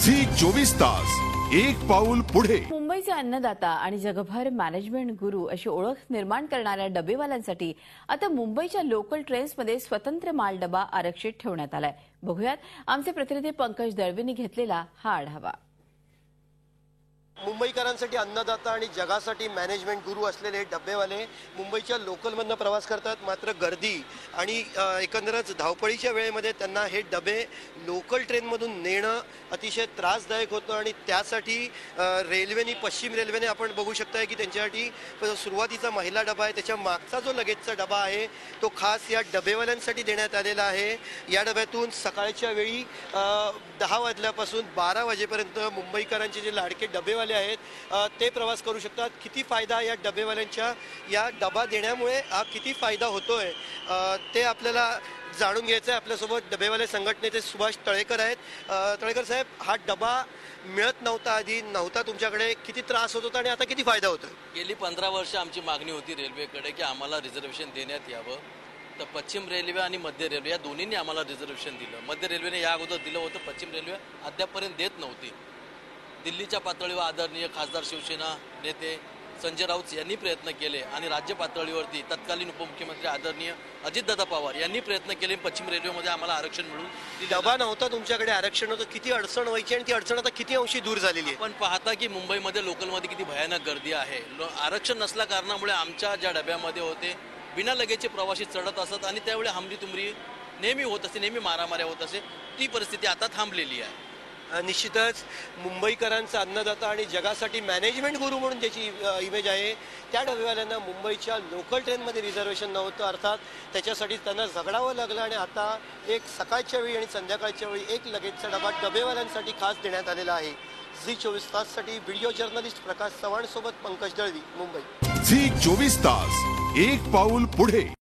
Zee 24 तास एक पाऊल पुढे। मुंबईचे अन्नदाता आणि जगभर मॅनेजमेंट गुरु अशी ओळख निर्माण करणाऱ्या डबेवाल्यांसाठी आता मुंबईच्या लोकल ट्रेन्समध्ये स्वतंत्र माल डबा आरक्षित ठेवण्यात आलाय। बघूयात आमचे प्रतिनिधी पंकज दळवींनी घेतलेला हा आढावा। मुंबईकरांसाठी अन्नदाता आणि जगासाठी मॅनेजमेंट गुरु असलेले डब्बेवाले मुंबईच्या लोकलमधनं प्रवास करतात, मात्र गर्दी आणि एकंदरच धावपळीच्या वेळेमध्ये त्यांना हे डबे लोकल ट्रेनमधून नेणं अतिशय त्रासदायक होतं आणि त्यासाठी रेल्वेने, पश्चिम रेल्वेने आपण बघू शकताय की त्यांच्यासाठी सुरुवातीचा महिला डबा आहे, त्याच्या मागचा जो लगेचचा डबा आहे तो खास या डबेवाल्यांसाठी देण्यात आलेला आहे। या डब्यातून सकाळच्या वेळी 10 वाजल्यापासून 12 वाजेपर्यंत मुंबईकरांचे जे लाडके डबेवाले आहेत ते प्रवास करू शकतात। किती फायदा या डबेवाल्यांच्या या डबा देण्यामुळे किती फायदा होतोय ते आपल्याला जाणून घ्यायचं आहे। आपल्यासोबत डबेवाले संघटनेचे सुभाष तळेकर आहेत। तळेकर साहेब, हा डबा मिळत नव्हता, आधी नव्हता तुमच्याकडे, किती त्रास होत होता आणि आता किती फायदा होतोय? गेली 15 वर्ष आमची मागणी होती रेल्वेकडे की आम्हाला रिझर्वेशन देण्यात यावं। तर पश्चिम रेल्वे आणि मध्य रेल्वे या दोन्हींनी आम्हाला रिझर्वेशन दिलं। मध्य रेल्वेने या अगोदर दिलं होतं, पश्चिम रेल्वे अद्यापपर्यंत देत नव्हती। दिल्लीच्या पातळीवर आदरणीय खासदार शिवसेना नेते संजय राऊत यांनी प्रयत्न केले आणि राज्य पातळीवरती तत्कालीन उपमुख्यमंत्री आदरणीय अजितदादा पवार यांनी प्रयत्न केले पश्चिम रेल्वेमध्ये आम्हाला आरक्षण मिळून। डबा नव्हता तुमच्याकडे, आरक्षण होतं, किती अडचण व्हायची आणि ती अडचण आता किती अंशी दूर झालेली आहे? पण पाहता की मुंबईमध्ये लोकलमध्ये किती भयानक गर्दी आहे। आरक्षण नसल्या कारणामुळे आमच्या ज्या डब्यामध्ये होते बिना लगेचे प्रवासी चढत असत आणि त्यावेळी हमरी तुमरी नेहमी होत असे, नेहमी मारामाऱ्या होत असे। ती परिस्थिती आता थांबलेली आहे। निश्चितच मुंबईकरांचा अन्नदाता आणि जगासाठी मॅनेजमेंट गुरु म्हणून ज्याची इमेज आहे, त्या डबेवाल्यांना मुंबईच्या लोकल ट्रेनमध्ये रिझर्वेशन नव्हतं, अर्थात त्याच्यासाठी त्यांना झगडावं लागलं आणि आता एक सकाळच्या वेळी आणि संध्याकाळच्या वेळी एक लगेचचा डबा डबेवाल्यांसाठी खास देण्यात आलेला आहे। झी 24 ताससाठी व्हिडिओ जर्नलिस्ट प्रकाश चव्हाण सोबत पंकज दळवी, मुंबई। झी 24 तास एक पाऊल पुढे।